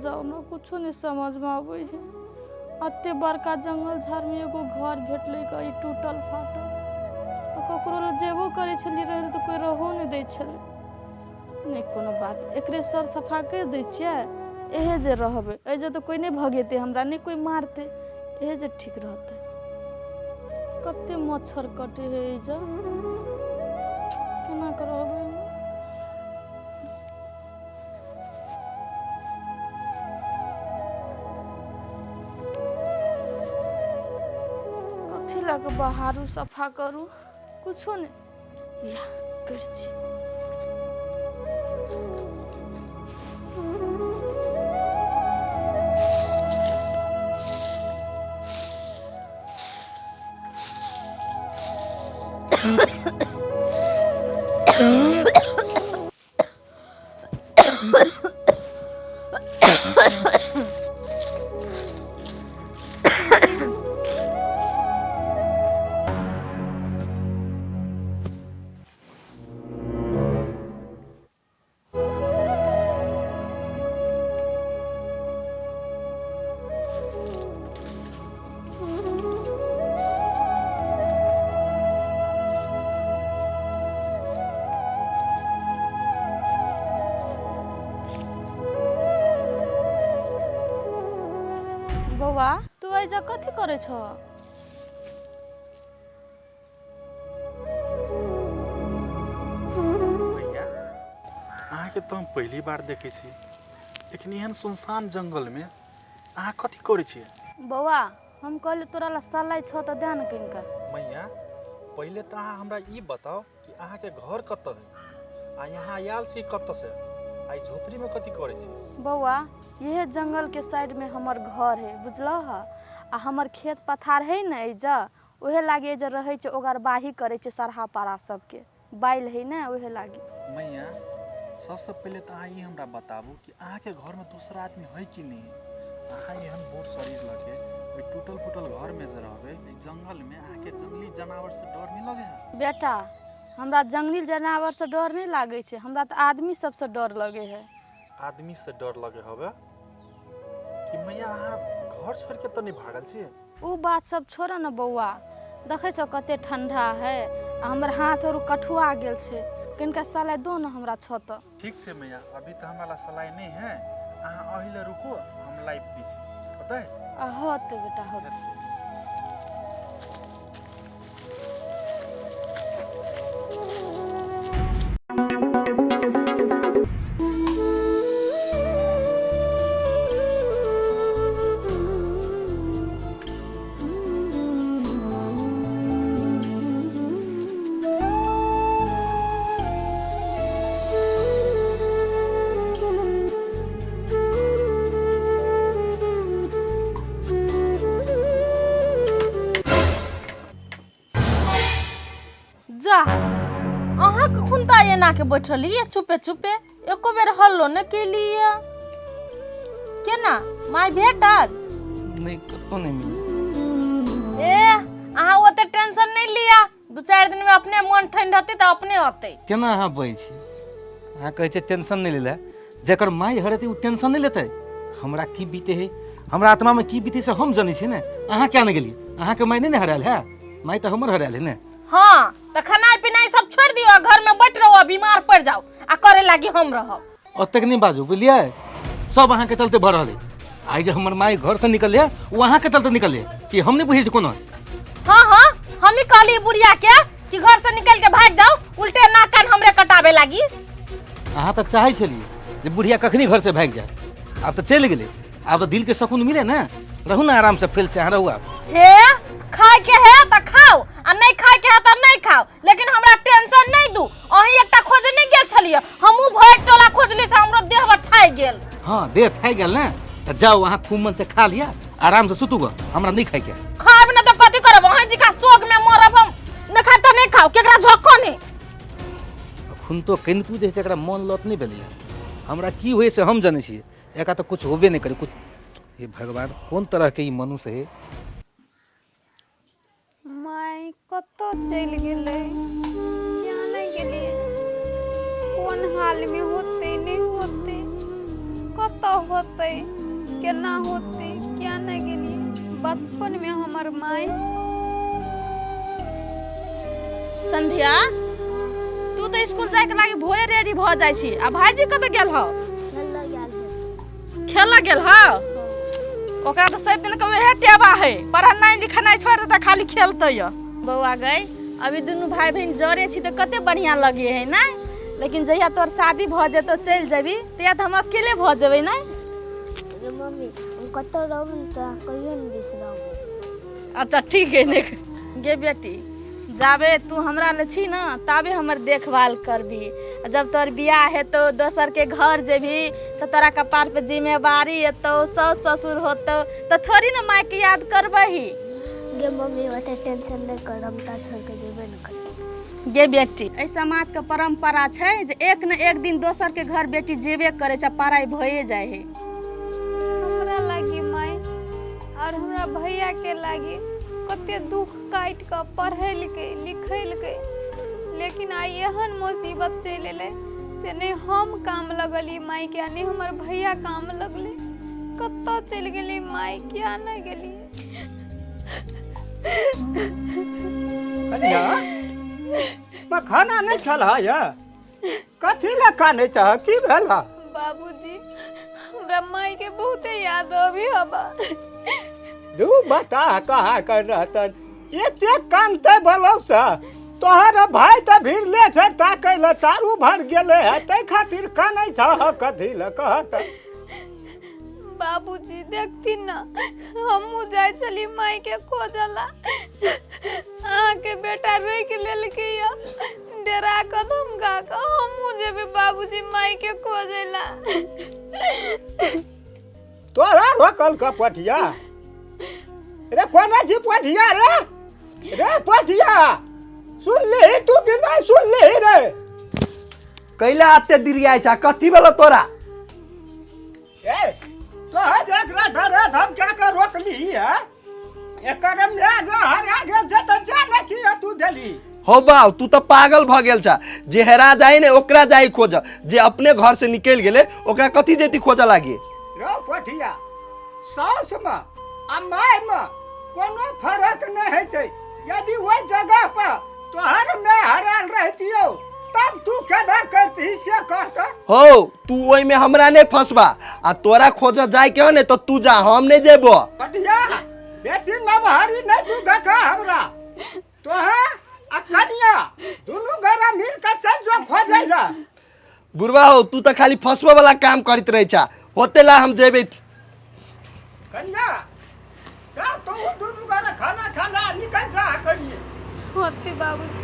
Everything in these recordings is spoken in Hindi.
जाओ ना कुछो नहीं समझ में आवे छै। अत्ते बड़का जंगल झाड़ में एगो घर भेटले का ई टूटल फाटल ककरो ल जेबो करे छलिए रहे तो कोई रहो नहीं दै छले। नहीं कोनो बात एकरे सर सफा कर दै छियै एहे जे रहबे ए जे तो कोई नहीं भगेते हमरा नहीं कोई मारते एहे जे ठीक रहते। कत्ते मच्छर कटे है ए जे केना करबे कथी लग बाहर सफा करू कुछो नहीं या कर छी। बौआ तू ऐजा कथी करे छ? भैया अहाँ के तो हम पहली बार देखे छी लेकिन एहन सुनसान जंगल में अहाँ कथी करे छी? बौआ हम कहले तोरा ला सलाई छ त दे न किनका। मैया पहले तो अहाँ हमरा ई बताओ कि अहाँ के घर कत है आ यहाँ आयल छी कत से आई झोपड़ी में कथी करे छी? बौआ यह जंगल के साइड में हमर घर है बुझलो ह आ हमर खेत पथार है न ऐजा ओहे लागे ऐजा रहे छै ओगरबाही करे छै सरहा पारा सबके बाइल है न ओहे लागे। मैया सबसे पहले तो अहाँ ई हमरा बताबू कि अहाँ के घर में दूसरा आदमी है कि नहीं? अहाँ एहन बूढ़ शरीर लगे ओइ टूटल फूटल घर में जे रहबे ई जंगल में अहाँ के जंगली जानवर से डर नहीं लगे है? बेटा हमरा जंगली जानवर से डर नहीं लागे छै हमरा तो आदमी सब से डर लगे है। आदमी से डर लगे हवे कि मैया अहाँ घर छोड़ के तो नहीं भागल छी? उ बात सब छोड़ न बौआ देखे छ कते ठंडा है हमर हाथ और कठुआ गेल छै किनका सलाई दो न हमरा छ त। ठीक से मैया अभी तो हमारा सलाई नहीं है अहाँ अहिले रुको हम लाइव दी छी पता है? होते बेटा होते। जा अहाँ कखुनता एना के बैठलिए चुपे चुपे एको बेर हल्लो न केलिए केना माय भेटल? नहीं कतो नहीं मिली। ए अहाँ ओते टेंशन नहीं लिया 2-4 दिन में अपने मन ठंड होते त अपने होते। केना अहाँ बहै छी? अहाँ कहै छै टेंशन नहीं लेला जेकर माय हरते उ टेंशन नहीं लेतै। हमरा की बीते है हमरा आत्मा में की बीते से हम जानै छी ने। अहाँ क्या न गेलिए? अहाँ के माय नहीं हराल है माय तो हमर हराल है ने। हाँ तो खाना पीना सब छोड़ दियो घर में बैठ रहो बीमार पड़ जाओ आ करे लागी हम रहब। ओतक नहीं बाजू बुझलिए सब अहाँ के चलते भर रहले। आई जे हमर माय घर से निकल है वो अहाँ के चलते निकल है कि हम नहीं बुझे कोनो। हाँ हाँ हम ही कहली बुढ़िया के कि घर से निकल के भाग जाओ उल्टे नाक कान हमरे कटावे लागी। अहाँ तो चाहे छलिए जे बुढ़िया कखनी घर से भाग जाए अब तो चल गेले अब तो दिल के सुकून मिले ना रहू ना आराम से फेल से अहाँ रहू। आप हे खाए के है त खाओ आ नहीं खाए के है त नहीं खाओ लेकिन हमरा टेंशन नहीं दू। अही एकटा खोजे नहीं गेल छलिए हमहू भर टोला खोजली से हमरो देह बठाई गेल। हाँ देह थाई गेल ना तो जाओ वहाँ खूब मन से खा लिया आराम से सुतूगा हमरा नहीं खाई के। खाब ना तो कथी करब अही जी का सोग में मरब हम न खा त नहीं खाओ केकरा झक्को नहीं। अखुन तो कनिकू जे एकरा मन लत नहीं भेलिए हमरा की होए से हम जाने छी एका तो कुछ होबे नहीं करे कुछ। हे भगवान कौन तरह के ई मनुष्य है? माय कतो चल गेले जाने के लिए कौन हाल में होते नहीं होते कत होते केना होते क्या नहीं गेलिए बचपन में हमर माई। संध्या तू तो स्कूल जाए के लागे भोरे रेडी भ जाय छी आ भाईजी कत गेल हो? खेला गेल हो? ओकरा तो सब दिन कहे टेबा है पढ़नाई लिखनाई छोड़ देता खाली खेलते य। बौआ गई अभी दोनों भाई बहन जरे छी तो कते बढ़िया लगे है ना, लेकिन जहिया तोर शादी भ जेतो चल जेबी तहिया तो हम अकेले भ जेबै ना। मम्मी हम कत रहब त कहियो नहीं बिसरब। अच्छा ठीक है ने गे बेटी जाबे तू हमरा ले छी ना ताबे हमर देखभाल करबी। जब तोर बियाह है तो दोसर के घर जेबी तो तोरा कपार पे जिम्मेवारी एतो सास ससुर होतो तो थोड़ी ना माय के याद करबही। गे मम्मी ओते टेंशन नहीं कर हम ता छोड़ के जेबे न कर। गे बेटी ए समाज के परंपरा छै जे एक न एक दिन दोसर के घर बेटी जेबे करे छै पढ़ाई भए जाय है। हमरा लागी माई और हमरा भैया के लागी कते दुख काट के पढ़ेलकै लिखेलकै, लेकिन आई एहन मुसीबत चल एले से नहीं हम काम लगली माई के नहीं हमर भैया काम लगले। कत्ता चल गेली माई क्या नहीं गेली। कन्या मैं खाना नहीं खला या कथी ला खाने चाह की भेला? बाबूजी हमरा माई के बहुते याद अभी हबा। दू बता कहा कर रहतन एते कानते बोलौ सा तोहर भाई त भीड़ ले छै ताकै ल चारू भर गेले है तै खातिर कानै छ कथी ल कहत। बाबूजी देखती ना हमू जाय चली माई के खोजला अहाँ के बेटा रोक लेलकै या डेरा कदम गा के हमू जेबे बाबूजी माई के खोजला। तोरा रोकल का पटिया रे कोना जी पटिया रे पटिया सुन ले तू कि नहीं सुन ले रे कैला आते दिरिया छा कथी भेलो तोरा? ए तो है एकरा डरे हम क्या कर रोक ली है एकर में जो हरा गेल छै त जाने की तू देली। हो बाऊ तू तो पागल भ गेल छा जे हेरा जाई ने ओकरा जाई खोज जे अपने घर से निकल गेले ओकरा कथी जेती खोज लागी। रो पठिया साउस में आ माय में कोनो फर्क नहीं है छै। यदि वो जगह पर तोहर में हराल रहतियो तब तू केना करती से कहता। हो तू ओई में हमरा ने फसबा आ तोरा खोज जाय के ने तो तू जा हम नहीं जेबो। पठिया बेसी नमहरी नहीं तू देखा हमरा तो है आ कनिया दोनों घरा मिल के चल जो खोजै ला। बुढ़वा हो तू तो खाली फसबा वाला काम करत रही छा होते ला हम जेबे। कन्या जा तो दोनों घरा खाना खाना निकल जा करिए होती बाबूजी।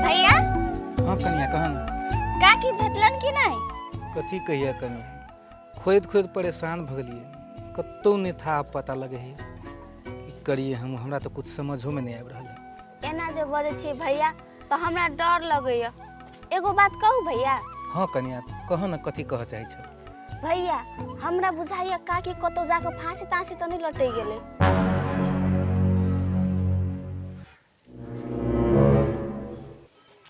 भैया हाँ कनिया कहन का की भेटलन कि नहीं? कथी कहिए कनिया खोद खोद परेशान भ गेलिए कतौ नहीं था पता लगे है की करिए हम हमरा तो कुछ समझो में नहीं आबि रहल है। एना जे बजे छी भैया तो हमरा डर लगैया। एगो बात कहू भैया। हाँ कनिया कह न कथी कह चाहे छ। भैया हमरा बुझाइया का कि कतौ जाके फांसी तांसी तो नहीं लटै गेले।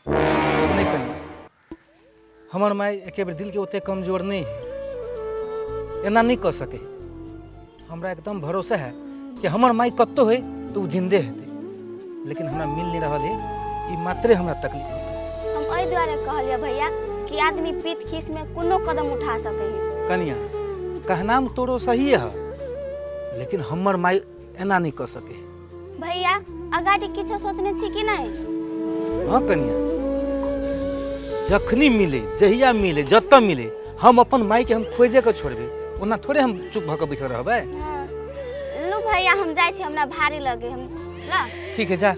नहीं कनिया हमर माय एके बेर दिल के ओते कमजोर नहीं है एना नहीं कर सके। हमरा एकदम भरोसा है कि हमर माय कत्तो है तो उ जिंदे हेते, लेकिन हमरा मिल नहीं रहल है ई मात्रे हमरा तकलीफ है। हम ओइ द्वारे कहलिया भैया कि आदमी पीत खीस में कोनो कदम उठा सके है। कनिया कहनाम तोरो सही है लेकिन हमर माय एना नहीं कर सके। भैया अगाडि किछो सोचने छी कि नहीं? हाँ कनिया जखनी मिले जहिया मिले जत मिले हम अपन माई के हम खोजे के छोड़बे ओना थोड़े हम चुप भ के बैठल रहबे। हाँ। लो भैया हम जाय छी हमरा भारी लगे हम ला। ठीक है जा।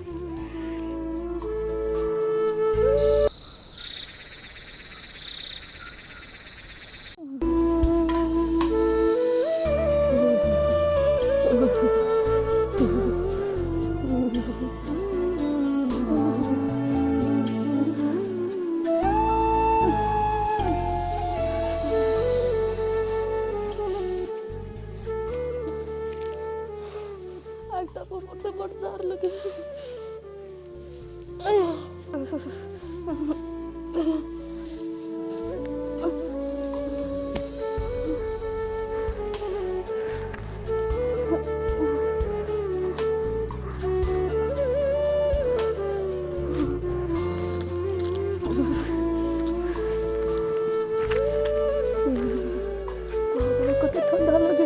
बड़ जार लगे। कते ठंडा लगे।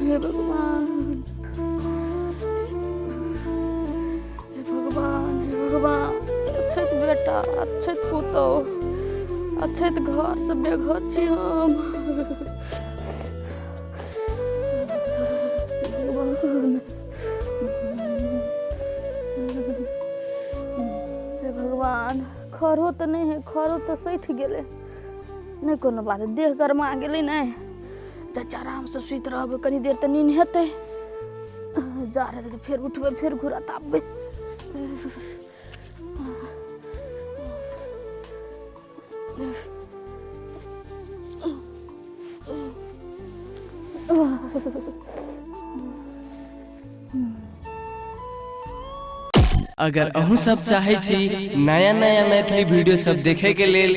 हे भगवान, हे भगवान, हे भगवान, अच्छत बेटा, अच्छत पुतो, अच्छत घर से बेघर छी हम। हे भगवान, खरो तो नहीं है, खरो तो सैठ गेले, नहीं कोनो बात, देह गरमा गेले नहीं, चाचा आराम से सुत रहबे, कनी देर तो नींद हेतै, जा रहे तो फिर उठबे, फिर घुरा ताबे। अगर अहूँ सब चाहे छी नया नया मैथिली वीडियो सब देखे के लेल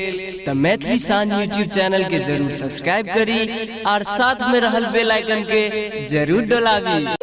तो मैथिली शान यूट्यूब चैनल के जरूर सब्सक्राइब करी और साथ में रहल बेल आइकन के जरूर दबावी।